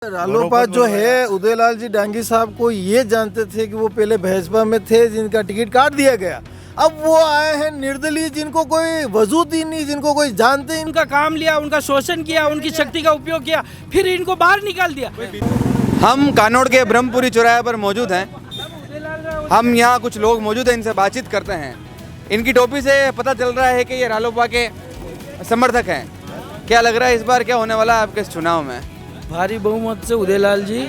रालोपा जो है उदयलाल जी डांगी साहब को ये जानते थे कि वो पहले भाजपा में थे, जिनका टिकट काट दिया गया। अब वो आए हैं निर्दलीय, जिनको कोई वजूद ही नहीं, जिनको कोई जानते ही। उनका काम लिया, उनका शोषण किया, उनकी शक्ति का उपयोग किया, फिर इनको बाहर निकाल दिया। हम कानोड़ के ब्रह्मपुरी चौराहे पर मौजूद हैं। हम यहाँ कुछ लोग मौजूद हैं, इनसे बातचीत करते हैं। इनकी टोपी से पता चल रहा है कि ये रालोपा के समर्थक हैं। क्या लग रहा है इस बार क्या होने वाला है आपके इस चुनाव में? भारी बहुमत से उदयलाल जी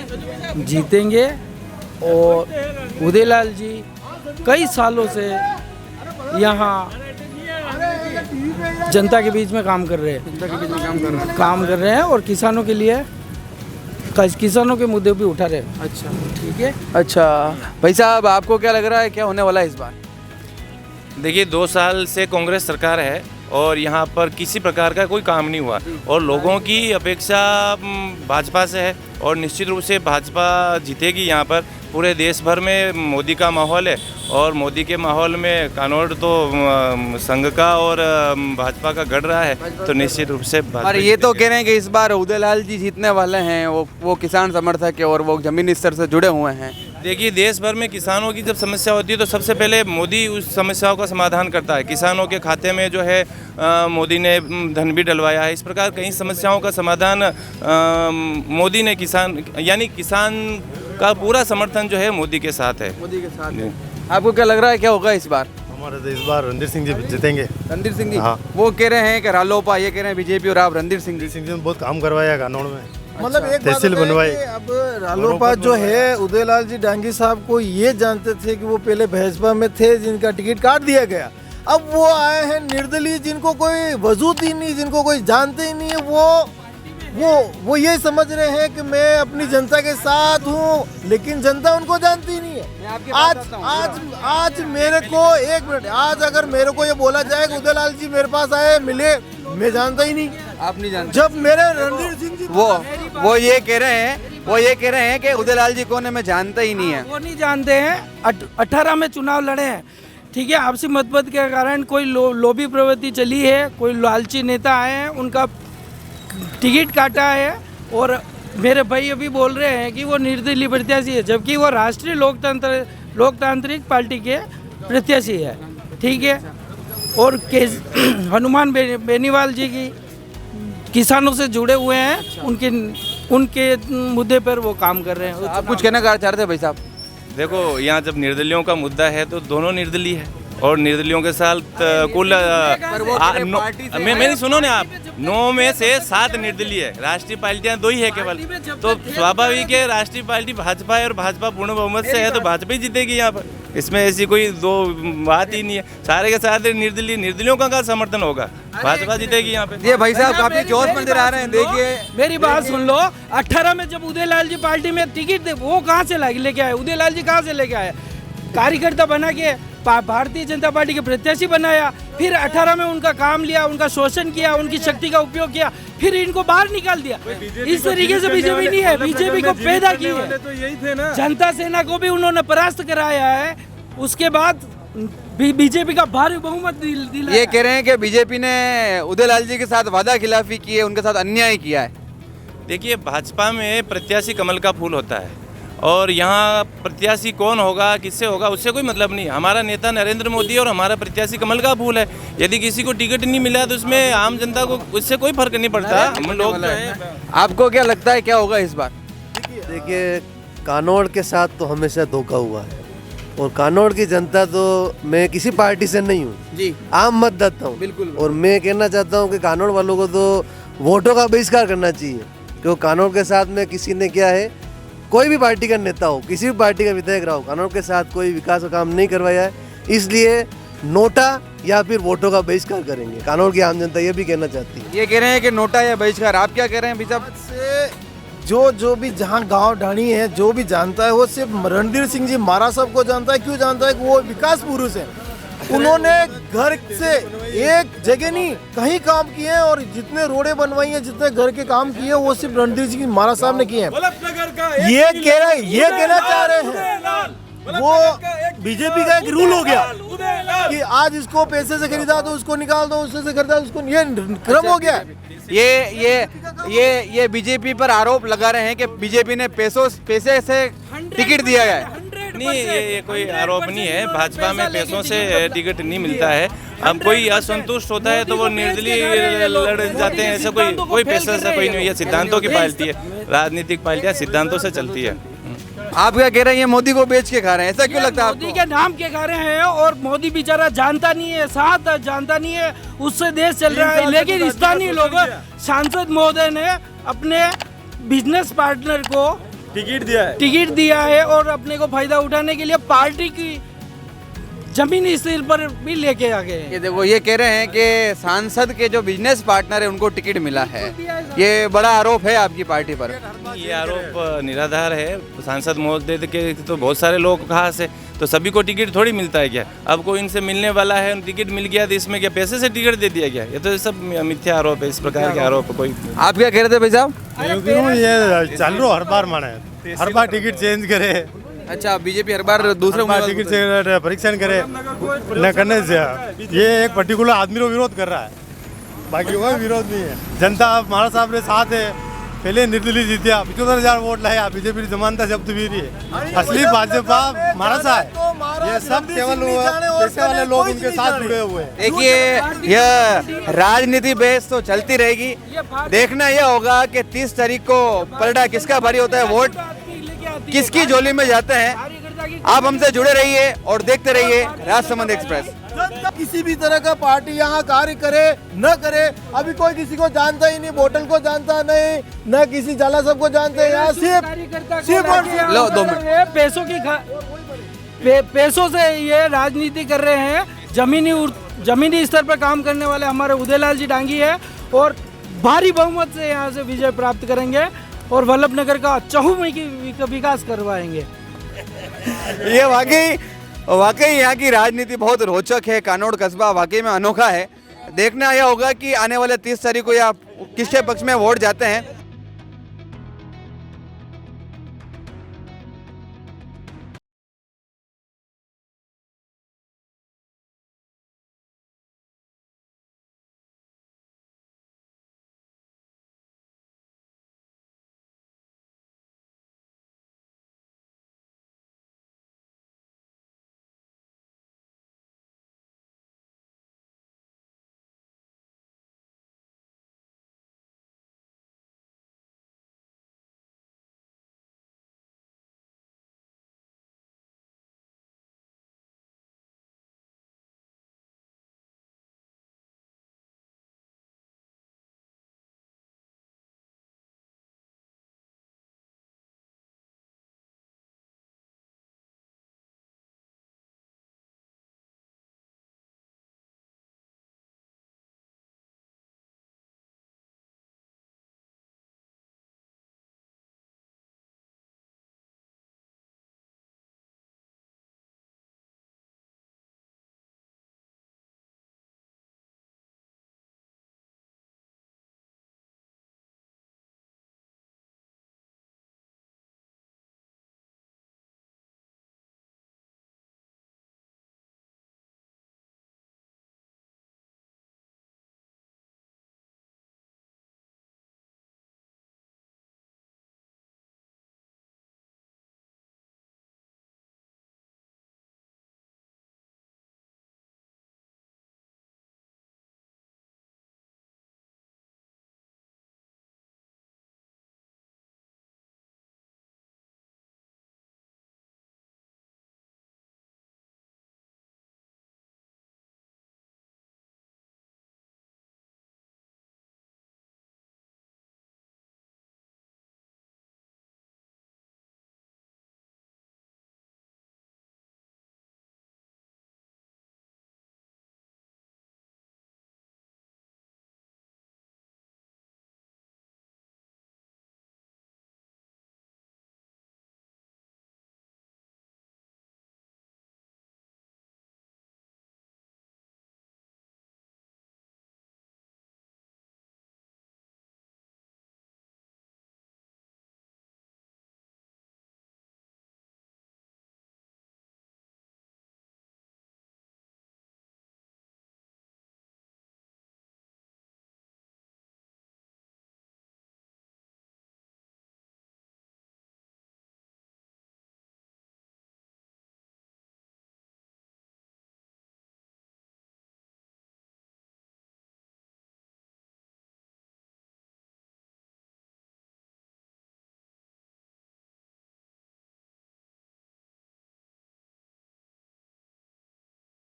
जीतेंगे और उदयलाल जी कई सालों से यहाँ जनता के बीच में काम कर रहे हैं, काम कर रहे हैं और किसानों के लिए किसानों के मुद्दे भी उठा रहे हैं। अच्छा, ठीक है। अच्छा भाई साहब, आपको क्या लग रहा है क्या होने वाला है इस बार? देखिए, 2 साल से कांग्रेस सरकार है और यहाँ पर किसी प्रकार का कोई काम नहीं हुआ और लोगों की अपेक्षा भाजपा से है और निश्चित रूप से भाजपा जीतेगी। यहाँ पर पूरे देश भर में मोदी का माहौल है और मोदी के माहौल में कानौड़ तो संघ का और भाजपा का गढ़ रहा है, तो निश्चित रूप से और ये तो कह रहे हैं कि इस बार उदयलाल जी जीतने वाले हैं। वो किसान समर्थक है और वो जमीनी स्तर से जुड़े हुए हैं। देखिए, देश भर में किसानों की जब समस्या होती है तो सबसे पहले मोदी उस समस्याओं का समाधान करता है। किसानों के खाते में जो है मोदी ने धन भी डलवाया है। इस प्रकार कई समस्याओं का समाधान मोदी ने किसान का पूरा समर्थन जो है मोदी के साथ है। मोदी के साथ है। आपको क्या लग रहा है क्या होगा इस बार? हमारे तो इस बार रणधीर सिंह जी जीतेंगे। रणधीर सिंह जी? हाँ। वो कह रहे हैं कि रालोपा, ये कह रहे हैं बीजेपी, और आप रणधीर सिंह सिंह जी ने बहुत काम करवाया कानौड़ में। मतलब एक बात तहसील है बनवाई। कि अब रालोपा जो है उदयलाल जी डांगी साहब को ये जानते थे कि वो पहले भाजपा में थे, जिनका टिकट काट दिया गया। अब वो आए हैं निर्दलीय, जिनको कोई वजूद ही नहीं, जिनको कोई जानते ही नहीं है। वो ये समझ रहे हैं कि मैं अपनी जनता के साथ हूँ, लेकिन जनता उनको जानती नहीं है। आज मेरे को एक मिनट, आज अगर मेरे को ये बोला जाए कि उदयलाल जी मेरे पास आए, मिले, मैं जानता ही नहीं। आप नहीं जानते? जब मेरे रणधीर सिंह जी वो ये कह रहे हैं कि उदयलाल जी कौन है, मैं जानता ही नहीं है। वो नहीं जानते हैं। 18 में चुनाव लड़े हैं, ठीक है। आपसी मतभेद के कारण कोई लोभी प्रवृत्ति चली है, कोई लालची नेता आए हैं, उनका टिकट काटा है और मेरे भाई अभी बोल रहे हैं कि वो निर्दलीय प्रत्याशी है, जबकि वो राष्ट्रीय लोकतांत्रिक पार्टी के प्रत्याशी है, ठीक है। और हनुमान बेनीवाल जी की किसानों से जुड़े हुए हैं, उनके मुद्दे पर वो काम कर रहे हैं। आप कुछ कहना चाहते हैं भाई साहब? देखो, यहाँ जब निर्दलियों का मुद्दा है तो दोनों निर्दलीय है और निर्दलियों के साथ कुल मेरी सुनो ना आप, 9 में से 7 निर्दलीय है। राष्ट्रीय पार्टियां 2 ही है केवल, तो स्वाभाविक है राष्ट्रीय पार्टी भाजपा है और भाजपा पूर्ण बहुमत से है तो भाजपा ही जीतेगी यहाँ पर। इसमें ऐसी कोई दो बात ही नहीं है। सारे के सारे निर्दलियों का समर्थन होगा, भाजपा जीतेगी यहाँ पे। ये भाई साहब काफी जोश मंदिर आ रहे हैं। देखिए, मेरी बात सुन लो। 18 में जब उदयलाल जी पार्टी में टिकट दे, वो कहाँ से लेके आए? उदयलाल जी कहाँ से लेके आए? कार्यकर्ता बना के भारतीय जनता पार्टी के प्रत्याशी बनाया, फिर 18 में उनका काम लिया, उनका शोषण किया, उनकी शक्ति का उपयोग किया, फिर इनको बाहर निकाल दिया। इस तरीके से बीजेपी नहीं है, बीजेपी को पैदा की है। तो यही थे ना। जनता सेना को भी उन्होंने परास्त कराया है, उसके बाद बीजेपी का भारी बहुमत दिलाया। ये कह रहे हैं कि बीजेपी ने उदयलाल जी के साथ वादा खिलाफी की है, उनके साथ अन्याय किया है। देखिए, भाजपा में प्रत्याशी कमल का फूल होता है और यहाँ प्रत्याशी कौन होगा, किससे होगा, उससे कोई मतलब नहीं। हमारा नेता नरेंद्र मोदी और हमारा प्रत्याशी कमल का फूल है। यदि किसी को टिकट नहीं मिला तो उसमें आम जनता को उससे कोई फर्क नहीं पड़ता। हम लोग जो है। आपको क्या लगता है क्या होगा इस बार? देखिए, कानौड़ के साथ तो हमेशा धोखा हुआ है और कानौड़ की जनता तो, मैं किसी पार्टी से नहीं हूँ जी, आम मतदाता हूँ। बिल्कुल। और मैं कहना चाहता हूँ कि कानौड़ वालों को तो वोटों का बहिष्कार करना चाहिए, क्योंकि कानौड़ के साथ में किसी ने क्या है, कोई भी पार्टी का नेता हो, किसी भी पार्टी का विधायक रहा हो, कानौड़ के साथ कोई विकास का काम नहीं करवाया है। इसलिए नोटा या फिर वोटों का बहिष्कार करेंगे। कानौड़ की आम जनता ये भी कहना चाहती है। ये कह रहे हैं कि नोटा या बहिष्कार। आप क्या कह रहे हैं भाई साहब? से जो भी जहाँ गांव ढाणी है, जो भी जानता है, वो सिर्फ रणधीर सिंह जी मारा सबको को जानता है। क्यों जानता है? कि वो विकास पुरुष है। उन्होंने घर से एक जगह नहीं कहीं काम किए हैं और जितने रोडें बनवाई हैं, जितने घर के काम किए, वो सिर्फ रणधीर सिंह महाराज साहब ने किए हैं। ये कहना चाह रहे हैं वो बीजेपी का एक रूल हो गया कि आज इसको पैसे से खरीदा तो उसको निकाल दो, उससे से खरीदा उसको, ये क्रम हो गया है। ये बीजेपी पर आरोप लगा रहे हैं कि बीजेपी ने पैसे से टिकट दिया है। नहीं, ये कोई आरोप नहीं है। भाजपा में पैसों से टिकट नहीं मिलता है। अब कोई असंतुष्ट होता है तो वो निर्दलीय लड़ जाते हैं। ऐसा कोई पैसा से कोई नहीं। ये सिद्धांतों की पार्टी है, राजनीतिक पार्टियां सिद्धांतों से चलती है। आप क्या कह रहे हैं, ये मोदी को बेच के खा रहे हैं, ऐसा क्यों लगता है मोदी आपको? के नाम के खा रहे हैं और मोदी बेचारा जानता नहीं है, साथ जानता नहीं है, उससे देश चल रहा है। लेकिन स्थानीय लोग, सांसद महोदय ने अपने बिजनेस पार्टनर को टिकट दिया है और अपने को फायदा उठाने के लिए पार्टी की जमीनी स्तर पर भी लेके आ गए हैं। ये देखो, ये कह रहे हैं कि सांसद के जो बिजनेस पार्टनर है उनको टिकट मिला है। ये बड़ा आरोप है आपकी पार्टी पर। ये आरोप निराधार है। सांसद महोदय के तो बहुत सारे लोग कहाँ से, तो सभी को टिकट थोड़ी मिलता है क्या? अब कोई इनसे मिलने वाला है, टिकट मिल गया तो इसमें क्या पैसे से टिकट दे दिया गया? ये तो सब मिथ्या आरोप है। इस प्रकार के आरोप कोई। आप क्या कह रहे थे भाई साहब? ये चालू हर बार माने, हर बार टिकट चेंज करे। अच्छा, बीजेपी हर बार दूसरे टिकट से परीक्षण करे न करने से ये एक पर्टिकुलर आदमी को विरोध कर रहा है, बाकी कोई विरोध नहीं है। जनता महाराज साहब ने साथ है, पहले निर्दलीय जीतिया, 75,000 वोट लाया, बीजेपी जमानता शब्द भी रही है। असली भाजपा महाराज है, ये सब केवल पैसे वाले लोग उनके साथ जुड़े हुए हैं। देखिए, यह राजनीति बहस तो चलती रहेगी। देखना यह होगा कि 30 तारीख को पलटा किसका भारी होता है, वोट किसकी झोली में जाते हैं। आप हमसे जुड़े रहिए और देखते रहिए राजसमंद एक्सप्रेस। किसी भी तरह का पार्टी यहाँ कार्य करे न करे, अभी कोई किसी को जानता ही नहीं, बोतल को जानता नहीं, न किसी जाला सब को जानते हैं। यहाँ सिर्फ लो 2 मिनट। पैसों से ये राजनीति कर रहे हैं। जमीनी स्तर पर काम करने वाले हमारे उदयलाल जी डांगी है और भारी बहुमत से यहाँ से विजय प्राप्त करेंगे और वल्लभ नगर का चहुमुखी विकास करवाएंगे। ये वाकई यहाँ की राजनीति बहुत रोचक है। कानोड़ कस्बा वाकई में अनोखा है। देखना यह होगा कि आने वाले 30 तारीख को या किसके पक्ष में वोट जाते हैं।